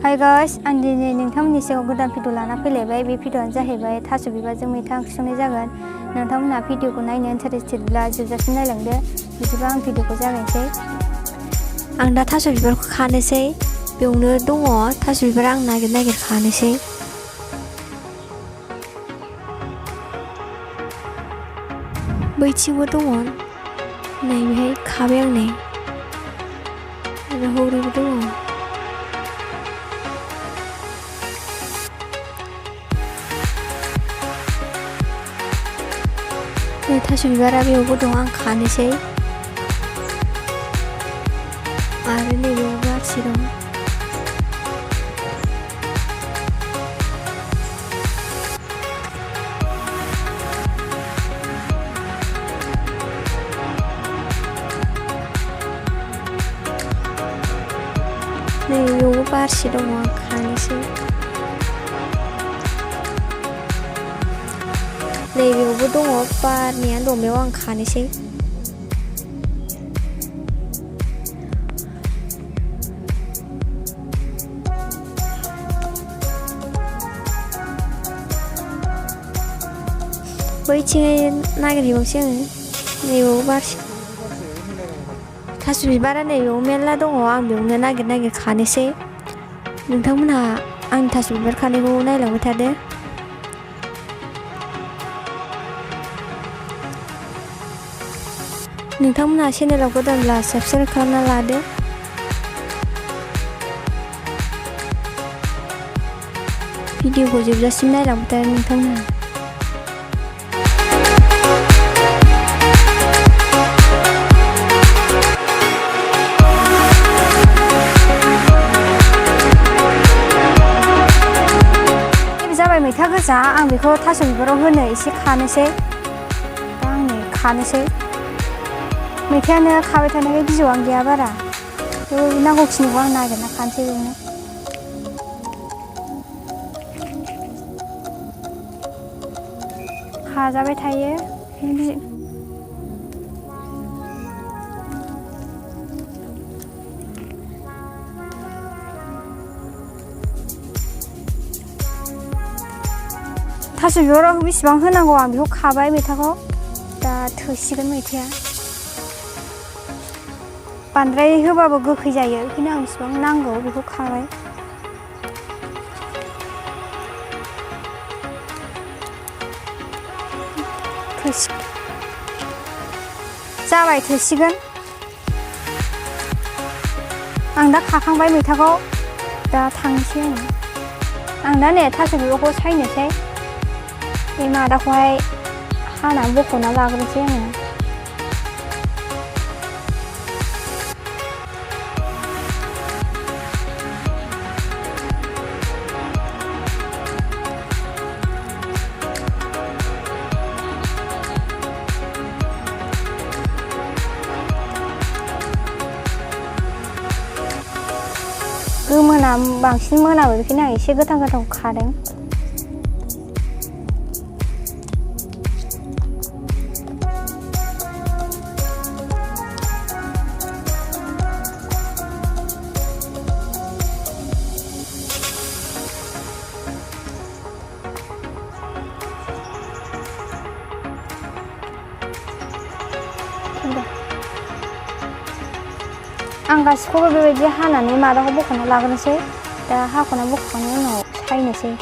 Hi guys आं दिनै नोंथांमोननि सिगाङाव गोदान भिडिअ लाना फैलायबाय। बे भिडिअआनो जाहैबाय थास' बिबारजों मैथा ओंख्रि संनाय जागोन। नोंथांमोनहा भिडिअखौ नायनो इन्टारेस्टेडब्ला जोबजासिम नायलांदो। बिदिबा आं भिडिअखौ जागायनोसै। आं दा थास' बिबारखौ खानोसै। बेयावनो दङ थास' बिबार आं नागिर खानोसै। बैथिंबो दङ नै बेहाय खाबाय आं नै आरो हौरैबो दङ। नै थास' बिबारा बेयावबो दं आं खानोसै आरो नैबेयावबो आथि दं। नैबेयावबो बारसे दङ आं खानोसै। नैबेयावबो दङ बारनायानो दं बेयाव आं खानोसै। बैथिं नागिरहैबावसै आङो। नैबेयावबो बारसे थास' बिबारा नैबेयाव मेरला दङ आं बेयावनो नागिर खानोसै। नोंथांमोनहा आंनि थास' बिबार खानायखौ नायलांबाय थादो। नोंथांमोनहा चेनेलाव गोदानब्ला साबस्क्राइब खालामना लादो। भिडिअखौ जोबजासिम नायलांबाय थादो नोंथांमोनहा। जाबाय मैथा गोजा। आं बेखौ थास' बिबाराव होनो एसे खानोसै। दा आं खानोसै। मैथायानो खाबाय थानायखाय बिजौआनो गैया बारा। नांगौखिनिखौ आं नागिरना खानोसै बेयावनो। खाजाबाय थायो। थास' बिबाराव बेसेबां होनांगौ आं बेखौ खाबाय मैथाखौ। दा थोसिगोन मैथाया। बांद्राय होबाबो गोखै जायो। बेखायनो आं बेसेबां नांगौ बेखौ खाबाय। जाबाय थोसिगोन। आं दा खाखांबाय मैथाखौ। दा थांनोसै आं दा नै थास' बिबारखौ सायनोसै। बे मादाखौहाय हानानै बख'ना लाग्रोसै आङो। गोमोना बांसिन मोनामो बेखायनो आं एसे गोथां खादों। आं गासिखौबो बेबायदि हानानै मादाखौ बख'ना लाग्रोनोसै। दा हाख'ना बख'खांनायनि उनाव सायनोसै।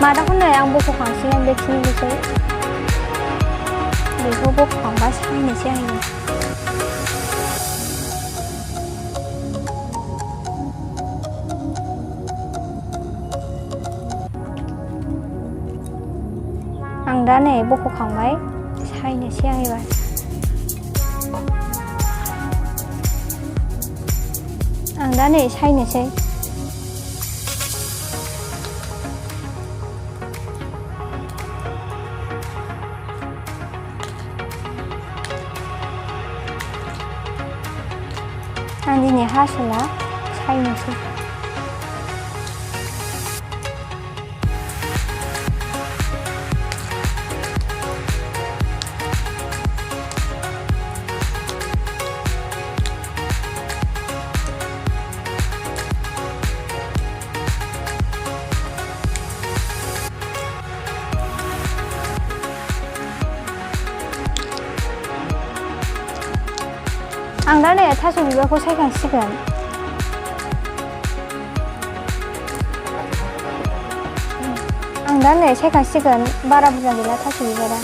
मादाखौ नै आं बख'खांसिगोन बेखिनिल'सै। बेखौ बख'खांबा सायनोसै आङो। आं दा नै बख'खांबाय सायनोसै आं एबार। आं दा नै सायनोसै। आं दिनै हासुला सायनोसै आं दा नै थास' बिबारखौ सायखांसिगोन आं दा नै सायखांसिगोन बारा बुरजा गैला थास' बिबारा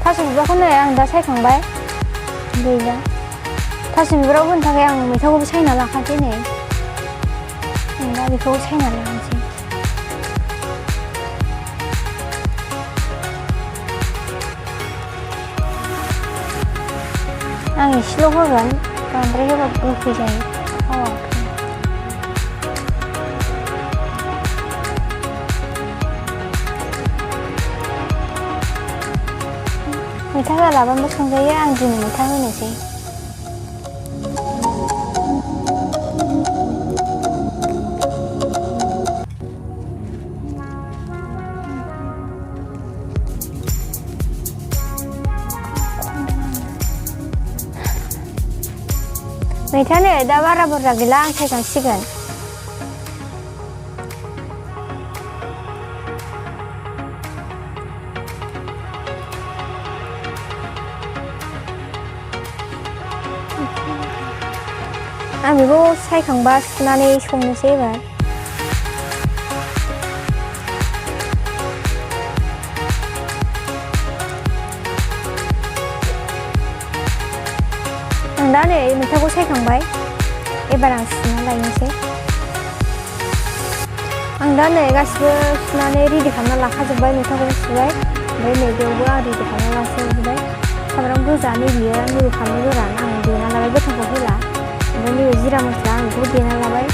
थास' बिबारखौ नै आं दा सायखांबाय गैला थास' बिबाराव होनो थाखाय आं मैथाखौबो सायना लाखासै नै आं दा बेखौ सायना लानोसै आं एसेल' होगोन बांद्राय होबा गोखै जायो थावा मैथा होआलाबानोबो संजायो आं दिनै मैथा होनोसै मैथायानो दा बारा बुरजा गैला आं सायखांसिगोन आं बेखौ सायखांबा सुनानै संनोसै एबार आं दा नै मैथाखौ सायखांबाय एबार आं सुना लायनोसै आं दा नै गासिबो सुनानै रेडि खालामना लाखाजोब्बाय मैथाखौ सुबाय ओमफ्राय नै बेयावबो आं रेडि खालामना लाखाजोब्बाय सामब्राम गोजा नैबेयो नैबे फानलु गोरान आं देना लाबाय गोथांखौ होला ओमफ्राय नैबे जिरा मस्ला आं बेखौ देना लाबाय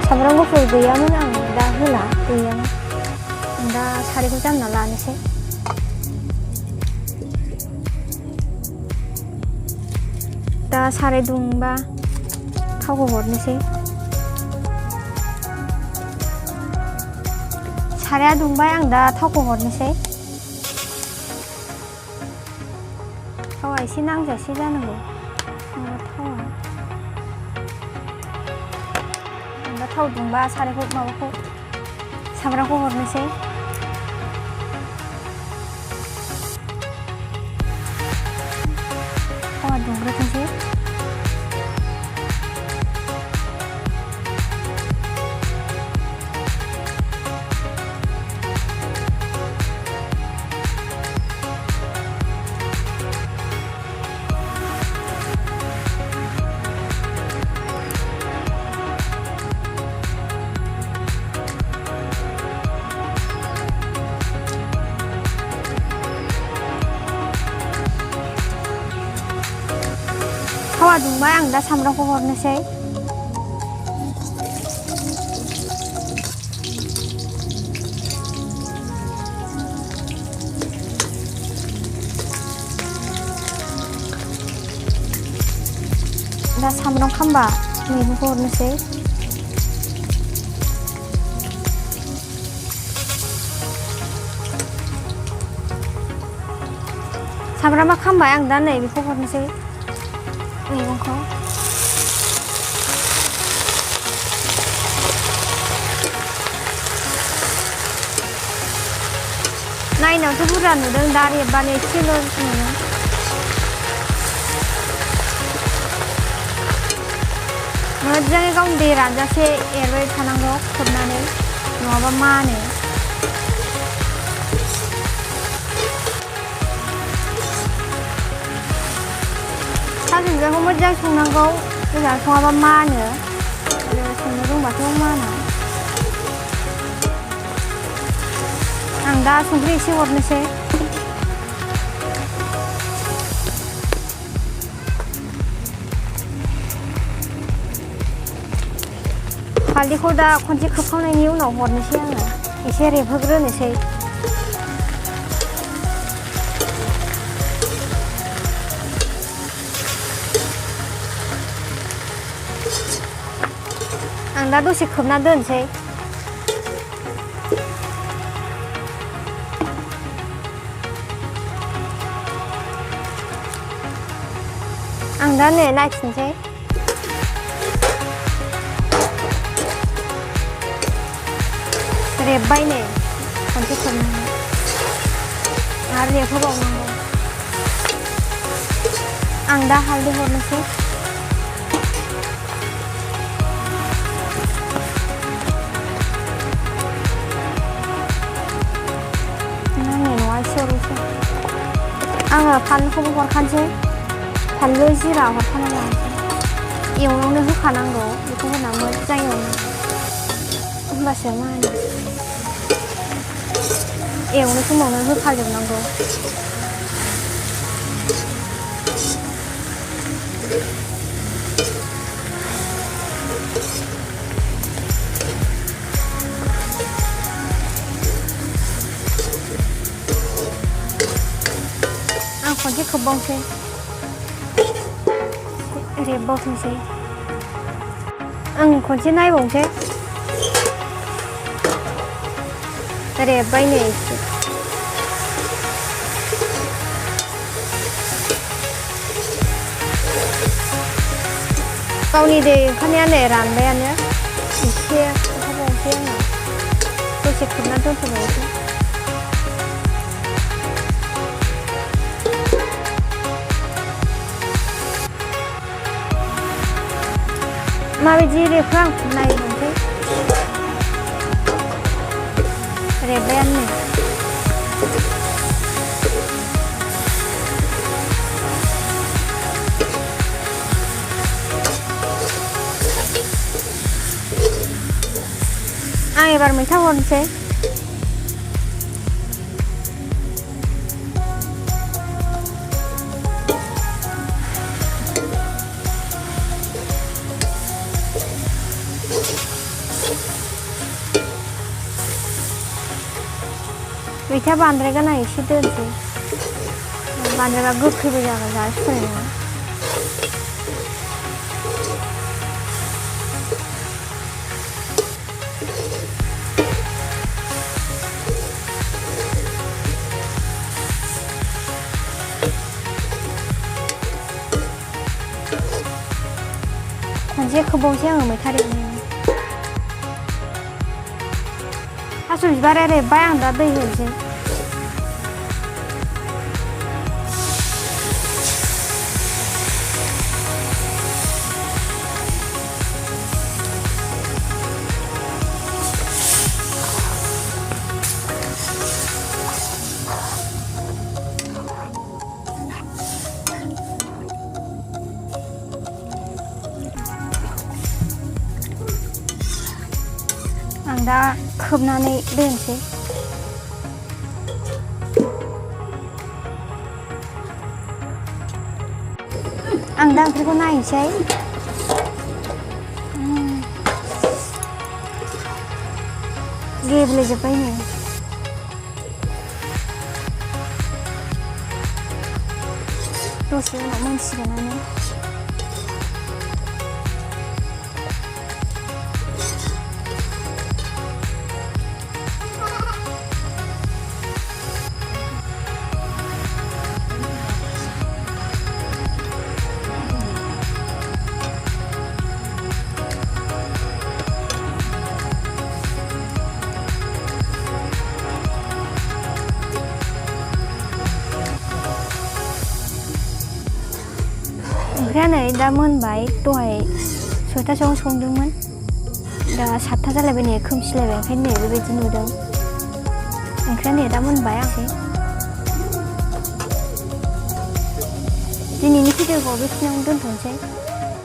सामब्राम गुफुर गैयामोन आं दा होला गैयामोन आं दा सारायखौ जानना लानोसै दा साराय दुंबा थावखौ हरनोसै साराया दुंबाय आं दा थावखौ हरनोसै थावा एसे नांजासे जानांगौ थावा दा थाव दुंबा सारायखौ माबाखौ सामब्रामखौ हरनोसै थावा दुंग्रोथोंसै थावा दुंबाय आं दा सामब्रामखौ हरनोसै दा सामब्राम खामबा मैगंखौ हरनोसै सामब्रामा खामबाय आं दा नै बेखौ हरनोसै मैगंखौ नायनायावथ' बुरजा नुदों दा रेबबानो एसेल' नुयो मोजाङै गावनि दै रानजासे एरबाय थानांगौ खोबनानै नङाबा मानो थास' बिबारखौ मोजां संनांगौ मोजां सङाबा मानो आरो संनो रोंबाथ' माना आं दा संख्रि एसे हरनोसै हालदैखौ दा खनसे खोबखांनायनि उनाव हरनोसै आङो एसे रेबहोग्रोनोसै आं दा दसे खोबना दोनसै आं दा नै नायफिनसै रेबबाय नै खनसे खोबनानै आरो रेबहोबावनांगौ आं दा हालदै हरनोसै नांनाय नङा एसेल'सै आङो फानलुखौबो हरखानोसै फानलु जिरा हरखाना लानोसै एवनायावनो होखानांगौ बेखौ होना मोजां एवनांगौ होमबासो मानो एवनाय समावनो होखाजोबनांगौ आं खनसे खोबबावनोसै रेबबावथोंसै आं खनसे नायबावनोसै रेबबाय नै एसे गावनि दै ओंखारनाया नै रानबायानो एसे ओंखारबावनोसै आङो दसे खोबना दोनथ'बावनोसै माबायदि रेबखो आं नायनोसै रेबबायानो नै आं एबार मैथा हरनोसै मैथा बांद्रायगोन आं एसे दोनसै बांद्रायबा गोखैबो जागोन जानो सुखुनाय नङा खनसे खोबावनोसै आङो मैथा रेबनायाव थास' बिबारा रेबबाय आं दा दै होनोसै आं दा खोबनानै दोनसै आं दा ओंख्रिखौ नायनोसै गेब्लेजोब्बाय नै दसे उनाव मोनसिगोनानो ओंख्रिया नै दा मोनबाय दहाय 6टासोआव संदोंमोन दा 7टा जालायबाय नै खोमसिलायबाय ओंखायनो नै बेबायदि नुदों ओंख्रिया नै दा मोनबाय आंसै दिनैनि भिडिअखौ बेखिनियावनो दोनथ'नोसै